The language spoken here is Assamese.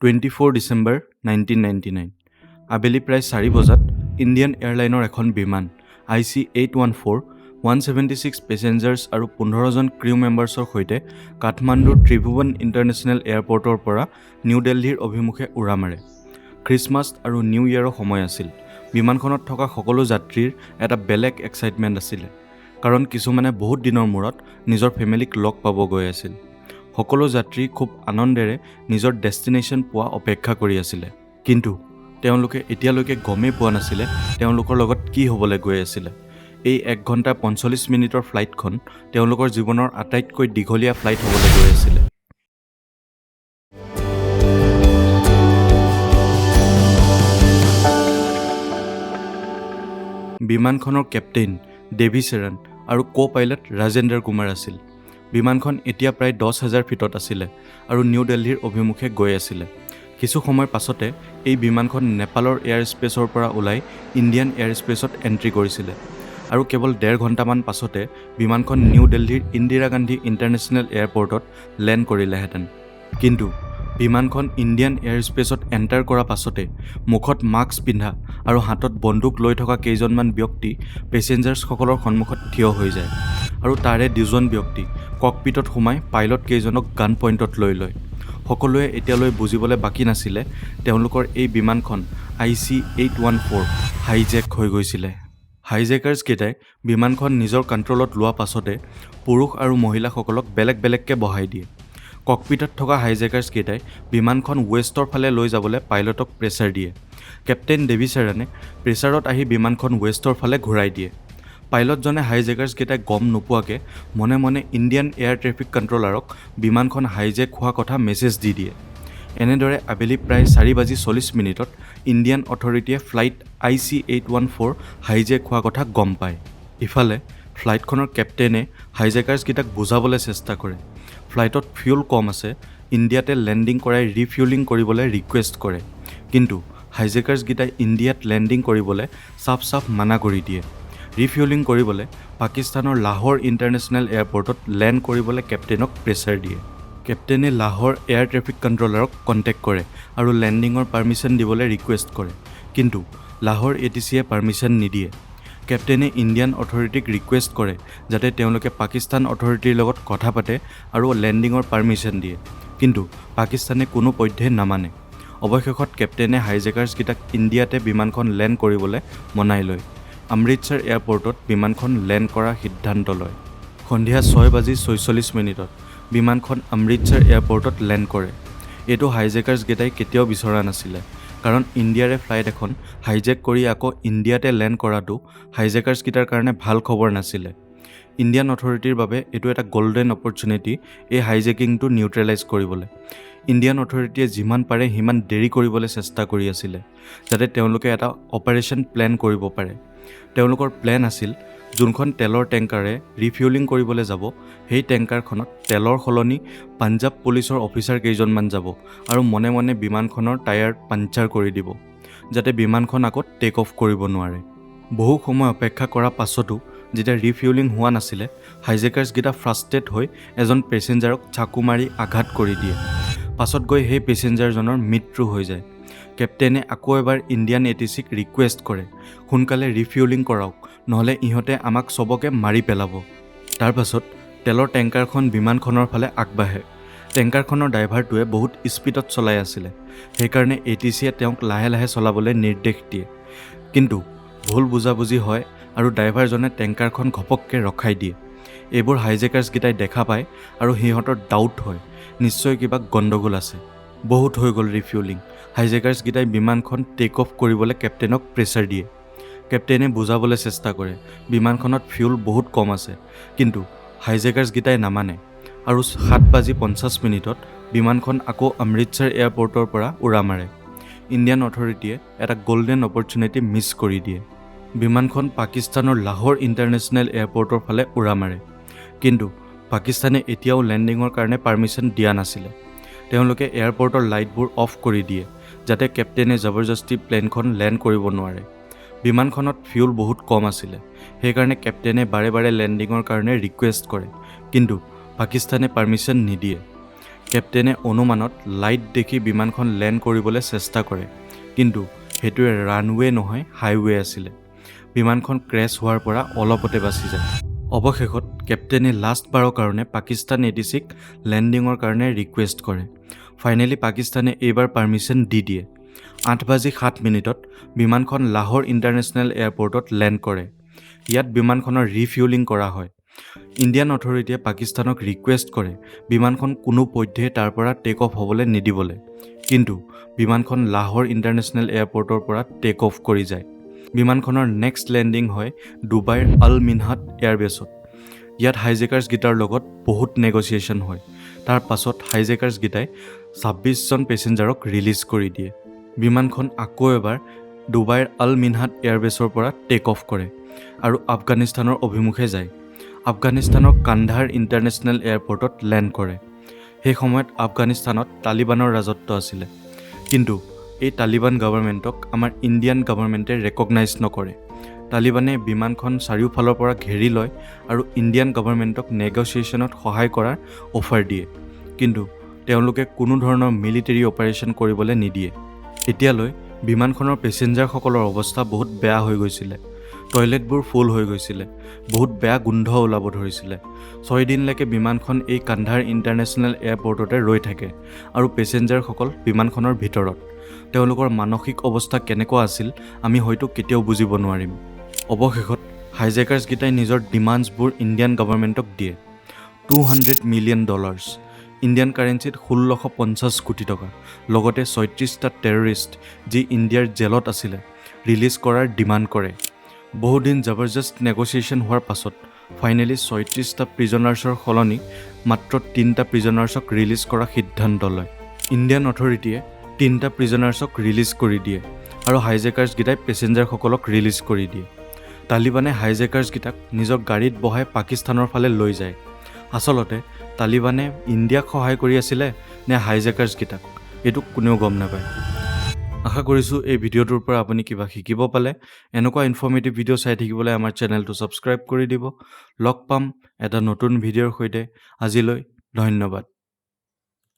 24 ডিচেম্বৰ 1999 আবেলি প্ৰায় 4 বজাত ইণ্ডিয়ান এয়াৰলাইনৰ এখন বিমান IC814 176 পেছেঞ্জাৰ্ছ আৰু 15জন ক্ৰিউ মেম্বাৰ্ছৰ সৈতে কাঠমাণ্ডুৰ ত্ৰিভুৱন ইণ্টাৰনেশ্যনেল এয়াৰপৰ্টৰ পৰা নিউ দিল্লীৰ অভিমুখে উৰা মাৰে। খ্ৰীষ্টমাছ আৰু নিউ ইয়েৰৰ সময় আছিল। বিমানখনত থকা সকলো যাত্ৰীৰ এটা বেলেগ এক্সাইটমেণ্ট আছিলে, কাৰণ কিছুমানে বহুত দিনৰ মূৰত নিজৰ ফেমিলিক লগ পাব গৈ আছিল। সকলো যাত্ৰী খুব আনন্দেৰে নিজৰ ডেষ্টিনেশ্যন পোৱা অপেক্ষা কৰি আছিলে, কিন্তু তেওঁলোকে এতিয়ালৈকে গমেই পোৱা নাছিলে তেওঁলোকৰ লগত কি হ'বলৈ গৈ আছিলে। এই 1 ঘণ্টা 45 মিনিটৰ ফ্লাইটখন তেওঁলোকৰ জীৱনৰ আটাইতকৈ দীঘলীয়া ফ্লাইট হ'বলৈ গৈ আছিলে। বিমানখনৰ কেপ্টেইন ডেভি চেৰান আৰু কো-পাইলট ৰাজেন্দ্ৰ কুমাৰ আছিল। বিমানখন এতিয়া প্ৰায় 10,000 ফিটত আছিলে আৰু নিউ দিল্লীৰ অভিমুখে গৈ আছিলে। কিছু সময়ৰ পাছতে এই বিমানখন নেপালৰ এয়াৰ স্পেচৰ পৰা ওলাই ইণ্ডিয়ান এয়াৰ স্পেচত এণ্ট্ৰি কৰিছিলে আৰু কেৱল 1.5 ঘণ্টামান পাছতে বিমানখন নিউ দিল্লীৰ ইন্দিৰা গান্ধী ইণ্টাৰনেশ্যনেল এয়াৰপৰ্টত লেণ্ড কৰিলেহেঁতেন। কিন্তু বিমানখন ইণ্ডিয়ান এয়াৰ স্পেচত এণ্টাৰ কৰাৰ পাছতে মুখত মাস্ক পিন্ধা আৰু হাতত বন্দুক লৈ থকা কেইজনমান ব্যক্তি পেছেঞ্জাৰ্ছসকলৰ সন্মুখত থিয় হৈ যায় আৰু তাৰে 2জন ব্যক্তি ককপিটত সোমাই পাইলট কেইজনক গান পইণ্টত লৈ লয়। সকলোৱে এতিয়ালৈ বুজিবলৈ বাকী নাছিলে তেওঁলোকৰ এই বিমানখন IC814 হাইজেক হৈ গৈছিলে। হাইজেকাৰ্ছকেইটাই বিমানখন নিজৰ কণ্ট্ৰলত লোৱা পাছতে পুৰুষ আৰু মহিলাসকলক বেলেগ বেলেগকৈ বহাই দিয়ে। ককপিটত থকা হাইজেকাৰ্ছকেইটাই বিমানখন ৱেষ্টৰ ফালে লৈ যাবলৈ পাইলটক প্ৰেছাৰ দিয়ে। কেপ্টেইন ডেভি চেৰানে প্ৰেছাৰত আহি বিমানখন ৱেষ্টৰ ফালে ঘূৰাই দিয়ে। পাইলটজনে হাইজেকাৰ্ছকেইটাই গম নোপোৱাকৈ মনে মনে ইণ্ডিয়ান এয়াৰ ট্ৰেফিক কণ্ট্ৰলাৰক বিমানখন হাইজেক হোৱা কথা মেছেজ দি দিয়ে। এনেদৰে আবেলি প্ৰায় 4:40 মিনিটত ইণ্ডিয়ান অথৰিটিয়ে ফ্লাইট IC814 হাইজেক হোৱা কথা গম পায়। ইফালে ফ্লাইটখনৰ কেপ্টেইনে হাইজেকাৰ্ছকেইটাক বুজাবলৈ চেষ্টা কৰে। ফ্লাইটত ফিউল কম আছে, ইণ্ডিয়াতে লেণ্ডিং কৰাই ৰিফিউলিং কৰিবলৈ ৰিকুৱেষ্ট কৰে, কিন্তু হাইজেকাৰ্ছকেইটাই ইণ্ডিয়াত লেণ্ডিং কৰিবলৈ চাফ মানা কৰি দিয়ে। ৰিফিউলিং কৰিবলৈ পাকিস্তানৰ লাহোৰ ইণ্টাৰনেশ্যনেল এয়াৰপৰ্টত লেণ্ড কৰিবলৈ কেপ্টেইনক প্ৰেছাৰ দিয়ে। কেপ্টেইনে লাহোৰ এয়াৰ ট্ৰেফিক কণ্ট্ৰলাৰক কণ্টেক্ট কৰে আৰু লেণ্ডিঙৰ পাৰ্মিশ্যন দিবলৈ ৰিকুৱেষ্ট কৰে, কিন্তু লাহোৰ ATCয়ে পাৰ্মিশ্যন নিদিয়ে। কেপ্টেইনে ইণ্ডিয়ান অথৰিটিক ৰিকুৱেষ্ট কৰে যাতে তেওঁলোকে পাকিস্তান অথৰিটিৰ লগত কথা পাতে আৰু লেণ্ডিঙৰ পাৰ্মিশ্যন দিয়ে, কিন্তু পাকিস্তানে কোনো পধ্যেই নামানে। অৱশেষত কেপ্টেইনে হাইজেকাৰ্ছকেইটাক ইণ্ডিয়াতে বিমানখন লেণ্ড কৰিবলৈ মনাই লয়। অমৃতসৰ এয়াৰপৰ্টত বিমানখন লেণ্ড কৰাৰ সিদ্ধান্ত লয়। সন্ধিয়া 6:46 মিনিটত বিমানখন অমৃতসৰ এয়াৰপৰ্টত লেণ্ড কৰে। এইটো হাইজেকাৰ্ছকেইটাই কেতিয়াও বিচৰা নাছিলে, কাৰণ ইণ্ডিয়াৰে ফ্লাইট এখন হাইজেক কৰি আকৌ ইণ্ডিয়াতে লেণ্ড কৰাটো হাইজেকাৰ্ছকেইটাৰ কাৰণে ভাল খবৰ নাছিলে। ইণ্ডিয়ান অথৰিটিৰ বাবে এইটো এটা গল্ডেন অপৰচুনিটি এই হাইজেকিংটো নিউট্ৰেলাইজ কৰিবলৈ। ইণ্ডিয়ান অথৰিটিয়ে যিমান পাৰে সিমান দেৰি কৰিবলৈ চেষ্টা কৰি আছিলে, যাতে তেওঁলোকে এটা অপাৰেশ্যন প্লেন কৰিব পাৰে। তেওঁলোকৰ প্লেন আছিল যোনখন তেলৰ টেংকাৰে ৰিফিউলিং কৰিবলৈ যাব, সেই টেংকাৰখনত তেলৰ সলনি পাঞ্জাৱ পুলিচৰ অফিচাৰ কেইজনমান যাব আৰু মনে মনে বিমানখনৰ টায়াৰ পাঞ্চাৰ কৰি দিব, যাতে বিমানখন আকৌ টেক অফ কৰিব নোৱাৰে। বহু সময় অপেক্ষা কৰাৰ পাছতো যেতিয়া ৰিফিউলিং হোৱা নাছিলে, হাইজেকাৰ্ছকেইটা ফ্ৰাষ্ট্ৰেট হৈ এজন পেছেঞ্জাৰক চাকু মাৰি আঘাত কৰি দিয়ে। পাছত গৈ সেই পেছেঞ্জাৰজনৰ মৃত্যু হৈ যায়। কেপ্টেইনে আকৌ এবাৰ ইণ্ডিয়ান ATCক ৰিকুৱেষ্ট কৰে, সোনকালে ৰিফিউলিং কৰাওক, নহ'লে ইহঁতে আমাক চবকে মাৰি পেলাব। তাৰ পাছত তেলৰ টেংকাৰখন বিমানখনৰ ফালে আগবাঢ়ে। টেংকাৰখনৰ ড্ৰাইভাৰটোৱে বহুত স্পীডত চলাই আছিলে, সেইকাৰণে ATCয়ে তেওঁক লাহে লাহে চলাবলৈ নিৰ্দেশ দিয়ে, কিন্তু ভুল বুজাবুজি হয় আৰু ড্ৰাইভাৰজনে টেংকাৰখন ঘপককৈ ৰখাই দিয়ে। এইবোৰ হাইজেকাৰ্ছকেইটাই দেখা পায় আৰু সিহঁতৰ ডাউট হয় নিশ্চয় কিবা গণ্ডগোল আছে। বহুত হৈ গ'ল ৰিফিউলিং। হাইজেকাৰ্ছকেইটাই বিমানখন টেক অফ কৰিবলৈ কেপ্টেইনক প্ৰেছাৰ দিয়ে। কেপ্টেইনে বুজাবলৈ চেষ্টা কৰে বিমানখনত ফিউল বহুত কম আছে, কিন্তু হাইজেকাৰ্ছকেইটাই নামানে আৰু 7:50 মিনিটত বিমানখন আকৌ অমৃতসৰ এয়াৰপৰ্টৰ পৰা উৰা মাৰে। ইণ্ডিয়ান অথৰিটিয়ে এটা গল্ডেন অপৰচুনিটি মিছ কৰি দিয়ে। বিমানখন পাকিস্তানৰ লাহোৰ ইণ্টাৰনেশ্যনেল এয়াৰপৰ্টৰ ফালে উৰা মাৰে, কিন্তু পাকিস্তানে এতিয়াও লেণ্ডিঙৰ কাৰণে পাৰ্মিশ্যন দিয়া নাছিলে। তেওঁলোকে এয়াৰপৰ্টৰ লাইটবোৰ অফ কৰি দিয়ে, যাতে কেপ্টেইনে জবৰদস্তি প্লেনখন লেণ্ড কৰিব নোৱাৰে। বিমানখনত ফিউল বহুত কম আছিলে, সেইকাৰণে কেপ্টেইনে বাৰে বাৰে লেণ্ডিঙৰ কাৰণে ৰিকুৱেষ্ট কৰে, কিন্তু পাকিস্তানে পাৰ্মিশ্যন নিদিয়ে। কেপ্টেইনে অনুমানত লাইট দেখি বিমানখন লেণ্ড কৰিবলৈ চেষ্টা কৰে, কিন্তু সেইটোৱে ৰানৱে নহয় হাইৱে আছিলে। বিমানখন ক্ৰেছ হোৱাৰ পৰা অলপতে বাচি যায়। অৱশেষত কেপ্টেইনে লাষ্টবাৰৰ কাৰণে পাকিস্তান ATCক লেণ্ডিঙৰ কাৰণে ৰিকুৱেষ্ট কৰে। ফাইনেলি পাকিস্তানে এইবাৰ পাৰ্মিশ্যন দি দিয়ে। 8:07 বিমানখন লাহোৰ ইণ্টাৰনেশ্যনেল এয়াৰপৰ্টত লেণ্ড কৰে। ইয়াত বিমানখনৰ ৰিফিউলিং কৰা হয়। ইণ্ডিয়ান অথৰিটিয়ে পাকিস্তানক ৰিকুৱেষ্ট কৰে বিমানখন কোনোপধ্যেই তাৰ পৰা টেক অফ হ'বলৈ নিদিবলৈ, কিন্তু বিমানখন লাহোৰ ইণ্টাৰনেশ্যনেল এয়াৰপৰ্টৰ পৰা টেক অফ কৰি যায়। বিমানখনৰ নেক্সট লেণ্ডিং হয় ডুবাইৰ আল মিনহাট এয়াৰবেছত। ইয়াত হাইজেকাৰ্ছকেইটাৰ লগত বহুত নেগচিয়েশ্যন হয়। তাৰ পাছত হাইজেকাৰ্ছকেইটাই 26জন পেছেঞ্জাৰক ৰিলিজ কৰি দিয়ে। বিমানখন আকৌ এবাৰ ডুবাইৰ আল মিনহাট এয়াৰবেছৰ পৰা টেক অফ কৰে আৰু আফগানিস্তানৰ অভিমুখে যায়। আফগানিস্তানৰ কান্ধাৰ ইণ্টাৰনেশ্যনেল এয়াৰপৰ্টত লেণ্ড কৰে। সেই সময়ত আফগানিস্তানত তালিবানৰ ৰাজত্ব আছিলে, কিন্তু এই তালিবান গভৰ্ণমেণ্টক আমাৰ ইণ্ডিয়ান গভৰ্ণমেণ্টে ৰেকগনাইজ নকৰে। তালিবানে বিমানখন চাৰিওফালৰ পৰা ঘেৰি লয় আৰু ইণ্ডিয়ান গভৰ্ণমেণ্টক নেগচিয়েশ্যনত সহায় কৰাৰ অফাৰ দিয়ে, কিন্তু তেওঁলোকে কোনো ধৰণৰ মিলিটেৰী অপাৰেশ্যন কৰিবলৈ নিদিয়ে। এতিয়ালৈ বিমানখনৰ পেছেঞ্জাৰসকলৰ অৱস্থা বহুত বেয়া হৈ গৈছিলে। টয়লেটবোৰ ফুল হৈ গৈছিলে, বহুত বেয়া গোন্ধ ওলাব ধৰিছিলে। 6 দিনলৈকে বিমানখন এই কান্ধাৰ ইণ্টাৰনেশ্যনেল এয়াৰপৰ্টতে ৰৈ থাকে আৰু পেছেঞ্জাৰসকল বিমানখনৰ ভিতৰত। তেওঁলোকৰ মানসিক অৱস্থা কেনেকুৱা আছিল আমি হয়তো কেতিয়াও বুজিব নোৱাৰিম। অৱশেষত হাইজেকাৰ্ছকেইটাই নিজৰ ডিমাণ্ডছবোৰ ইণ্ডিয়ান গভৰ্ণমেণ্টক দিয়ে। $200 মিলিয়ন, ইণ্ডিয়ান কাৰেঞ্চিত 1650 কোটি টকা, লগতে 36টা টেৰৰিষ্ট যি ইণ্ডিয়াৰ জেলত আছিলে ৰিলিজ কৰাৰ ডিমাণ্ড কৰে। বহুদিন জবৰদস্ত নেগচিয়েশ্যন হোৱাৰ পাছত ফাইনেলি 36টা প্ৰিজনাৰ্ছৰ সলনি মাত্ৰ 3টা প্ৰিজনাৰ্ছক ৰিলিজ কৰাৰ সিদ্ধান্ত লয়। ইণ্ডিয়ান অথৰিটিয়ে 3টা প্ৰিজনাৰ্ছক ৰিলিজ কৰি দিয়ে আৰু হাইজেকাৰ্ছকেইটাই পেছেঞ্জাৰসকলক ৰিলিজ কৰি দিয়ে। তালিবানে হাইজেকাৰ্ছকেইটাক নিজৰ গাড়ীত বহাই পাকিস্তানৰ ফালে লৈ যায়। আচলতে তালিবানে ইণ্ডিয়াক সহায় কৰি আছিলে নে হাইজেকাৰ্ছকেইটাক, এইটো কোনেও গম নাপায়। আশা কৰিছোঁ এই ভিডিঅ'টোৰ পৰা আপুনি কিবা শিকিব পালে। এনেকুৱা ইনফৰ্মেটিভ ভিডিঅ' চাই থাকিবলৈ আমাৰ চেনেলটো ছাবস্ক্ৰাইব কৰি দিব। লগ পাম এটা নতুন ভিডিঅ'ৰ সৈতে। আজিলৈ ধন্যবাদ।